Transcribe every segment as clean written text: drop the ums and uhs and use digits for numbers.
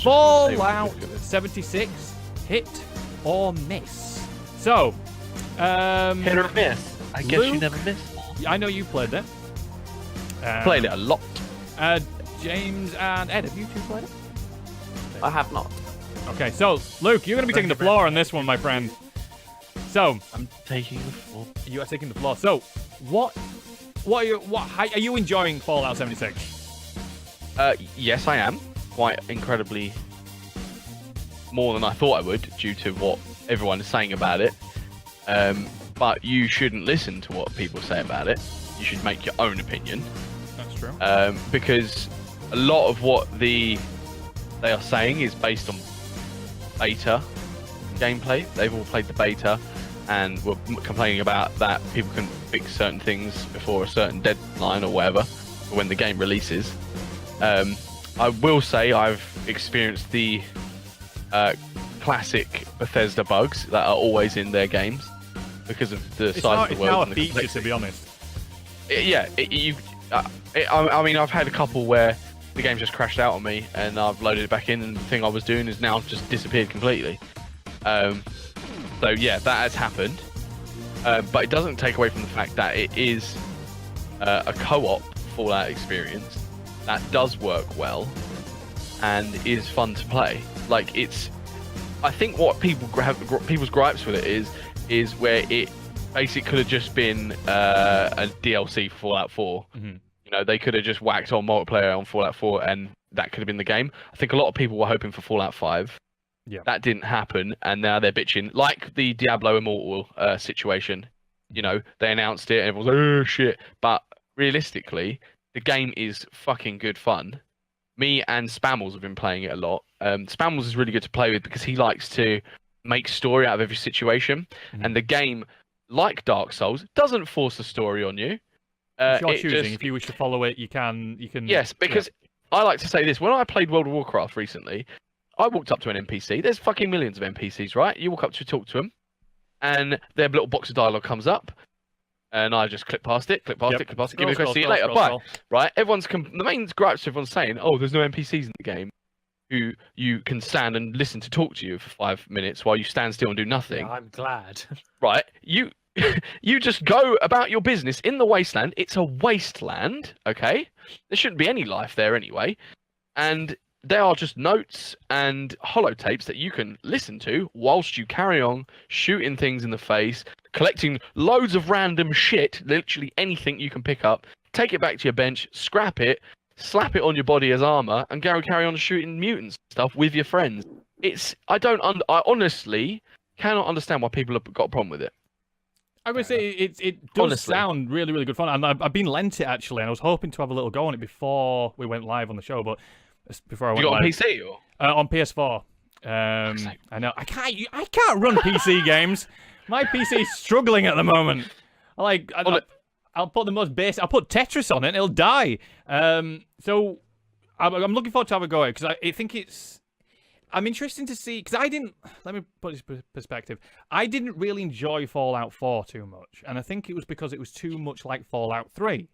Fallout 76, hit or miss? So, hit or miss? I guess Luke, you never miss. I know you played it. Played it a lot. James and Ed, have you two played it? I have not. Okay, so Luke, you're going to be taking the floor on this one, my friend. So I'm taking the floor. You are taking the floor. So, are you enjoying Fallout 76? Yes, I am. Quite incredibly more than I thought I would, due to what everyone is saying about it. But you shouldn't listen to what people say about it. You should make your own opinion. That's true. Because a lot of what they are saying is based on beta gameplay. They've all played the beta and were complaining about that people can fix certain things before a certain deadline or whatever when the game releases. I will say I've experienced the classic Bethesda bugs that are always in their games because of the size of the world. It's now a feature, to be honest. I mean, I've had a couple where the game just crashed out on me and I've loaded it back in and the thing I was doing has now just disappeared completely. So yeah, that has happened. But it doesn't take away from the fact that it is a co-op Fallout experience that does work well and is fun to play. Like, I think what people's gripes with it is where it basically could have just been a DLC for Fallout 4. Mm-hmm. You know, they could have just whacked on multiplayer on Fallout 4 and that could have been the game. I think a lot of people were hoping for Fallout 5. Yeah. That didn't happen, and now they're bitching. Like the Diablo Immortal situation. You know, they announced it and everyone's like, oh shit. But realistically, the game is fucking good fun. Me and Spammels have been playing it a lot. Spammels is really good to play with because he likes to make story out of every situation. Mm-hmm. And the game, like Dark Souls, doesn't force a story on you. It's your choosing. If you wish to follow it, you can. Yes, because I like to say this. When I played World of Warcraft recently, I walked up to an NPC. There's fucking millions of NPCs, right? You walk up to talk to them, and their little box of dialogue comes up, and I just click past it, give it a question, see you later, bye. Right? The main gripes everyone's saying, oh, there's no NPCs in the game who you can stand and listen to talk to you for 5 minutes while you stand still and do nothing. Yeah, I'm glad. Right? You just go about your business in the wasteland. It's a wasteland, okay? There shouldn't be any life there anyway. And there are just notes and holotapes that you can listen to whilst you carry on shooting things in the face, collecting loads of random shit, literally anything you can pick up, take it back to your bench, scrap it, slap it on your body as armor, and carry on shooting mutants and stuff with your friends. I honestly cannot understand why people have got a problem with it. I would say it does sound really, really good fun. And I've been lent it, actually, and I was hoping to have a little go on it before we went live on the show, but before I went live. You got on PC or? On PS4. I know I can't run PC games. My PC is struggling at the moment. I'll put the most basic. I'll put Tetris on it, and it'll die. So I'm looking forward to have a go at it because I think I'm interested to see, because let me put this perspective. I didn't really enjoy Fallout 4 too much, and I think it was because it was too much like Fallout 3.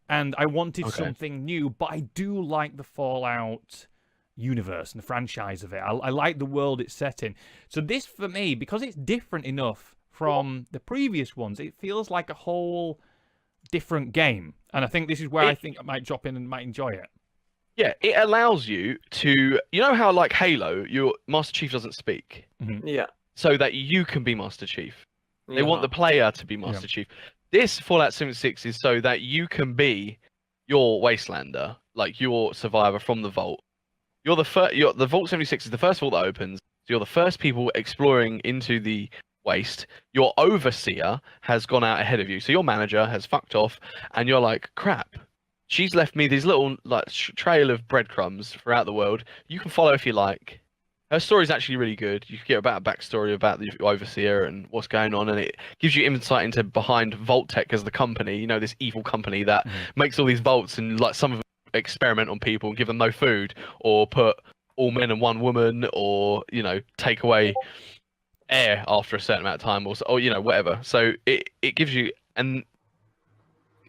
And I wanted something new, but I do like the Fallout universe and the franchise of it. I like the world it's set in. So this, for me, because it's different enough from the previous ones, it feels like a whole different game. And I think this is where I think I might drop in and might enjoy it. Yeah, it allows you to, you know how like Halo, your Master Chief doesn't speak? Mm-hmm. Yeah. So that you can be Master Chief. They want the player to be Master Chief. This Fallout 76 is so that you can be your Wastelander, like your survivor from the Vault. The Vault 76 is the first vault that opens. So you're the first people exploring into the Waste. Your Overseer has gone out ahead of you. So your manager has fucked off, and you're like, crap. She's left me these little trail of breadcrumbs throughout the world. You can follow if you like. Her story's actually really good. You can get about a backstory about the Overseer and what's going on, and it gives you insight into behind Vault Tech as the company. You know, this evil company that makes all these vaults, and like some of them experiment on people and give them no food, or put all men and one woman, or take away air after a certain amount of time, or you know, whatever. So it gives you, and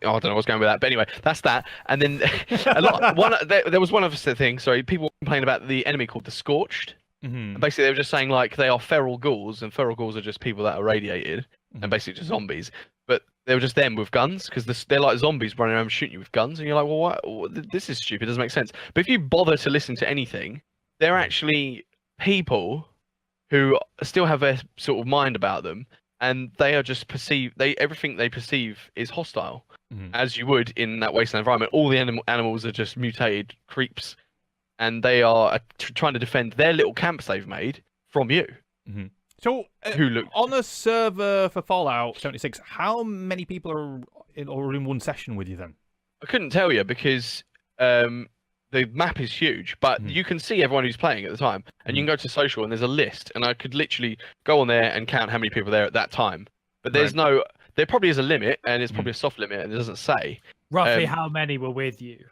I don't know what's going with that, but anyway, that's that. And then there was one other thing. Sorry, people complain about the enemy called the Scorched. Mm-hmm. Basically, they were just saying like they are feral ghouls, and feral ghouls are just people that are radiated and basically just zombies. But they were just them with guns because they're like zombies running around shooting you with guns, and you're like, well, what? This is stupid. It doesn't make sense. But if you bother to listen to anything, they're actually people who still have a sort of mind about them, and they are just everything they perceive is hostile, as you would in that wasteland environment. All the animals are just mutated creeps, and they are trying to defend their little camps they've made from you. Mm-hmm. So, on a server for Fallout 76, how many people are in one session with you then? I couldn't tell you because the map is huge, but you can see everyone who's playing at the time, and you can go to social and there's a list, and I could literally go on there and count how many people are there at that time. But there's there probably is a limit, and it's probably a soft limit, and it doesn't say. Roughly how many were with you?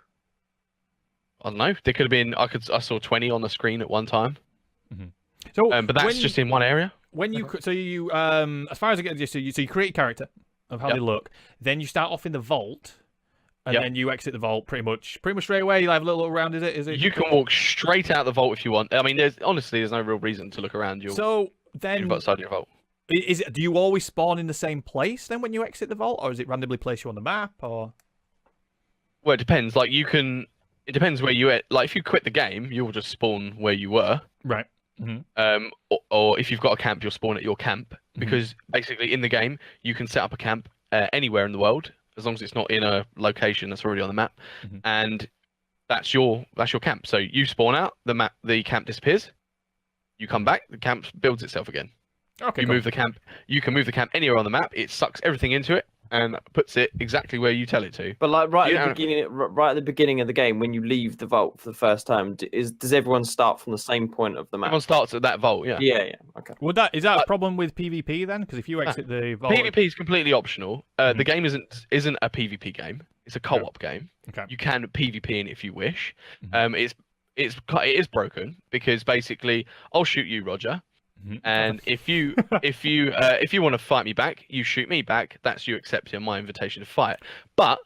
I don't know. There could have been. I saw 20 on the screen at one time. Mm-hmm. So, but that's just in one area. When you as far as I get, so you create a character of how they look, then you start off in the vault, and then you exit the vault pretty much straight away. You have a little look around. Is it? You can walk straight out the vault if you want. I mean, there's no real reason to look around. So then, outside your vault. Do you always spawn in the same place then when you exit the vault, or is it randomly place you on the map, or? Well, it depends. Like it depends where you like. If you quit the game, you'll just spawn where you were. Right. Mm-hmm. Or if you've got a camp, you'll spawn at your camp, because basically in the game you can set up a camp anywhere in the world as long as it's not in a location that's already on the map, and that's your camp. So you spawn out, the camp disappears, you come back, the camp builds itself again. Okay. You can move the camp anywhere on the map. It sucks everything into it and puts it exactly where you tell it to. But like right at the beginning of the game, when you leave the vault for the first time, does everyone start from the same point of the map? Everyone starts at that vault, yeah. Yeah. Okay. Well, is that a problem with PvP then? Because if you exit the vault, PvP is completely optional. The game isn't a PvP game. It's a co-op game. Okay. You can PvP in if you wish. It is broken because basically I'll shoot you, Roger. And if you want to fight me back, you shoot me back. That's you accepting my invitation to fight. But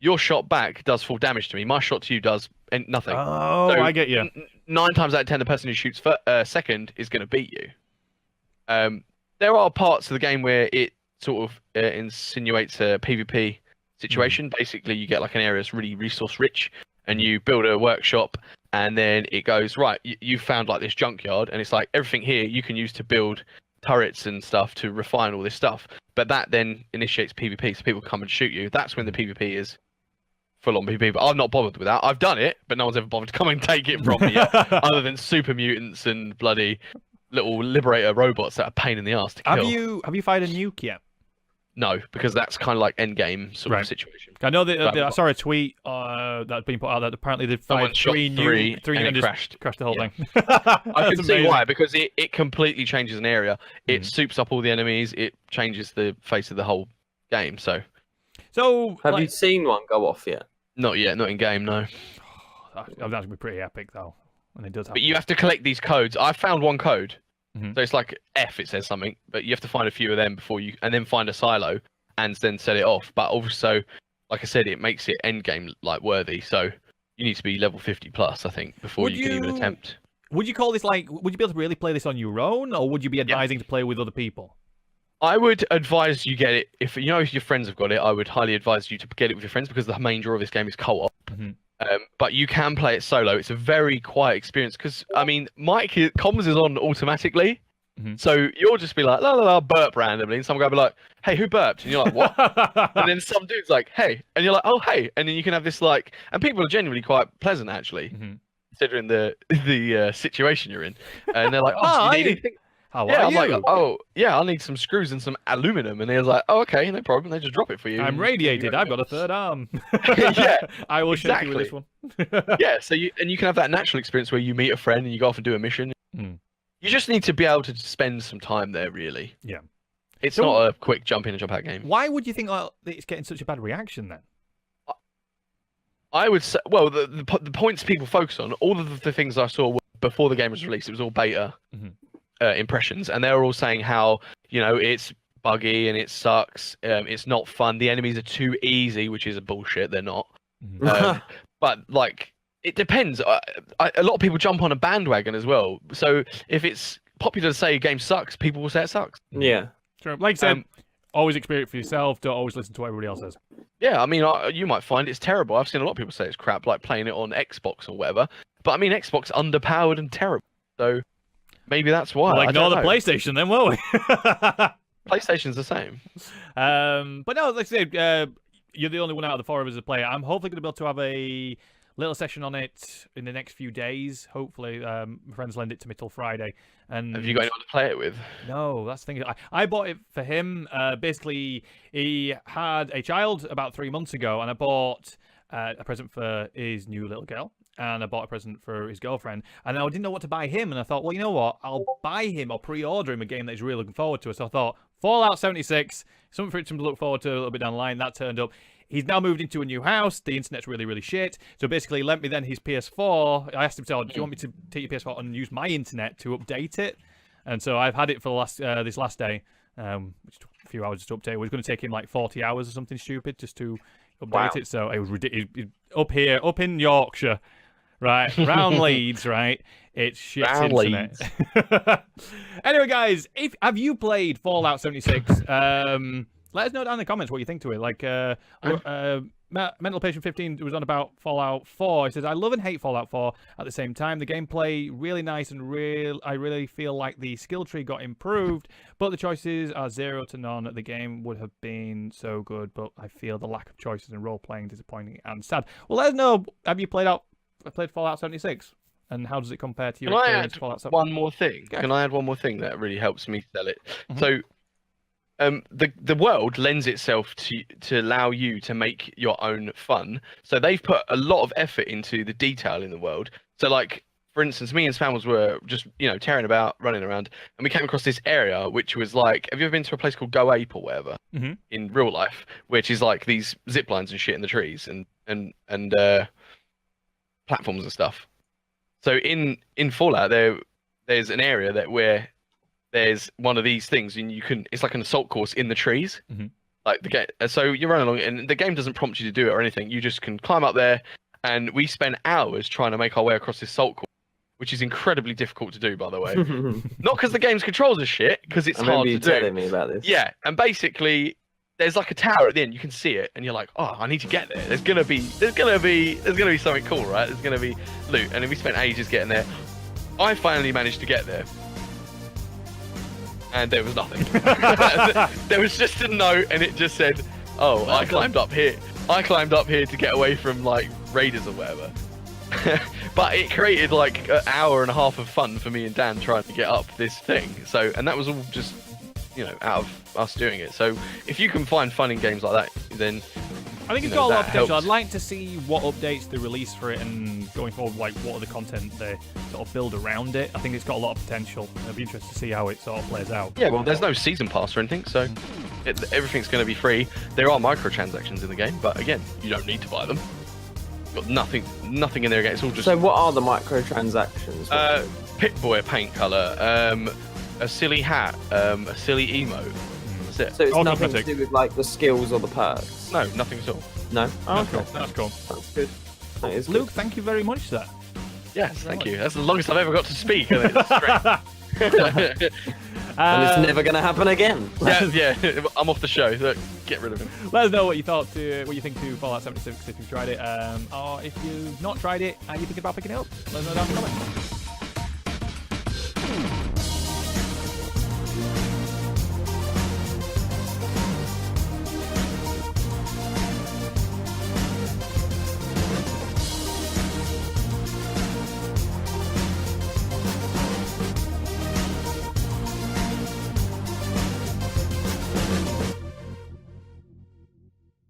your shot back does full damage to me. My shot to you does nothing. Oh, so I get you. 9 times out of 10, the person who shoots second is going to beat you. There are parts of the game where it sort of insinuates a PvP situation. Basically, you get like an area that's really resource rich, and you build a workshop. And then it goes, right, you found like this junkyard, and it's like everything here you can use to build turrets and stuff to refine all this stuff. But that then initiates PvP, so people come and shoot you. That's when the PvP is full-on PvP. But I'm not bothered with that. I've done it, but no one's ever bothered to come and take it from me, other than super mutants and bloody little liberator robots that are a pain in the ass to kill. Have you fired a nuke yet? No, because that's kind of like end game sort of situation. I know that I saw a tweet that's been put out that apparently they've fired three and it crashed the whole thing. I can see why, because it completely changes an area. It soups up all the enemies. It changes the face of the whole game. So have you seen one go off yet? Not yet, not in game, no. That's gonna be pretty epic though, when it does happen. But you have to collect these codes. I found one code. So it's like F, it says something, but you have to find a few of them and then find a silo and then set it off. But also, like I said, it makes it end game like worthy. So you need to be level 50 plus, I think, before you can even attempt. Would you call this would you be able to really play this on your own, or would you be advising to play with other people? I would advise you get it if your friends have got it. I would highly advise you to get it with your friends, because the main draw of this game is co-op. But you can play it solo. It's a very quiet experience because, I mean, comms is on automatically. So you'll just be like, la la la, burp randomly, and someone will be like, hey, who burped? And you're like, what? And then some dude's like, hey. And you're like, oh, hey. And then you can have this like, and people are genuinely quite pleasant, actually, considering the situation you're in. And they're like, oh, do you need anything? How are you? I'm like, oh, yeah, I'll need some screws and some aluminum. And they was like, oh, okay, no problem. They just drop it for you. I'm radiated. I've got a third arm. Yeah, I will show you with this one. Yeah, so you can have that natural experience where you meet a friend and you go off and do a mission. You just need to be able to spend some time there, really. Yeah. It's not a quick jump in and jump out game. Why would you think it's getting such a bad reaction then? I would say, well, the points people focus on, all of the things I saw before the game was released, it was all beta impressions, and they were all saying how, it's buggy and it sucks. It's not fun. The enemies are too easy, which is a bullshit. They're not. But like, it depends. A lot of people jump on a bandwagon as well. So if it's popular to say a game sucks, people will say it sucks. Yeah. True. Like I said, always experience it for yourself. Don't always listen to what everybody else says. Yeah, I mean, you might find it's terrible. I've seen a lot of people say it's crap, like playing it on Xbox or whatever. But I mean, Xbox underpowered and terrible. So maybe that's why. Well, ignore the PlayStation then, won't we? PlayStation's the same. But no, like I said, you're the only one out of the four of us to play it. I'm hopefully going to be able to have a little session on it in the next few days. Hopefully, my friends lend it to me till Friday. And have you got anyone to play it with? No, that's the thing. I bought it for him. Basically, he had a child about 3 months ago, and I bought a present for his new little girl. And I bought a present for his girlfriend. And I didn't know what to buy him. And I thought, well, you know what? I'll buy him or pre-order him a game that he's really looking forward to. So I thought, Fallout 76, something for him to look forward to a little bit down the line. That turned up. He's now moved into a new house. The internet's really, really shit. So basically, he lent me then his PS4. I asked him, do you want me to take your PS4 and use my internet to update it? And so I've had it for the last this last day, which took a few hours to update. It was going to take him like 40 hours or something stupid just to update it. So it was ridiculous. Up here, up in Yorkshire, right, round Leeds, right? It's shit internet. Anyway, guys, have you played Fallout 76? Let us know down in the comments what you think to it. Like, Mental Patient 15 was on about Fallout 4. He says, I love and hate Fallout 4 at the same time. The gameplay, really nice, and I really feel like the skill tree got improved, but the choices are 0 to none. The game would have been so good, but I feel the lack of choices and role-playing disappointing and sad. Well, let us know, have you played Fallout 76? And how does it compare to your experience? Can I add one more thing? Yeah. Can I add one more thing that really helps me sell it? So, the world lends itself to allow you to make your own fun. So they've put a lot of effort into the detail in the world. So, like, for instance, me and Spamels were just, tearing about, running around, and we came across this area which was like, have you ever been to a place called Go Ape or whatever in real life, which is like these zip lines and shit in the trees and platforms and stuff. So in Fallout, there's an area where there's one of these things, and it's like an assault course in the trees. Like so you're running along, and the game doesn't prompt you to do it or anything. You just can climb up there, and we spent hours trying to make our way across this assault course, which is incredibly difficult to do, by the way. Not because the game's controls are shit, because it's hard to do. Telling me about this. Yeah, and basically there's like a tower at the end. You can see it, and you're like, oh, I need to get there. There's gonna be something cool, right? There's gonna be loot, and then we spent ages getting there. I finally managed to get there, and there was nothing. There was just a note, and it just said, oh, I climbed up here. I climbed up here to get away from like raiders or whatever. But it created like an hour and a half of fun for me and Dan trying to get up this thing. So, and that was all just, out of us doing it. So if you can find fun in games like that, then I think it's got a lot of potential. helps. I'd like to see what updates they release for it, and going forward, like what are the content they sort of build around it. I think it's got a lot of potential. I'd be interested to see how it sort of plays out. Yeah, well, there's no season pass or anything, so everything's going to be free. There are microtransactions in the game, but again, you don't need to buy them. Got nothing in there again. It's all just. So what are the microtransactions? Pip-Boy paint color, a silly hat, a silly emote. That's it. So it's all nothing cosmetic. to do with like the skills or the perks. No, nothing at all. No. Oh, That's okay. cool. That's cool. That's good. That is Luke, thank you very much, sir. Yes, thank you. That's the longest I've ever got to speak. And it's straight. And it's never going to happen again. yeah, I'm off the show. Look, get rid of him. Let us know what you think to Fallout 76 if you've tried it, or if you've not tried it and you're thinking about picking it up. Let us know down in the comments.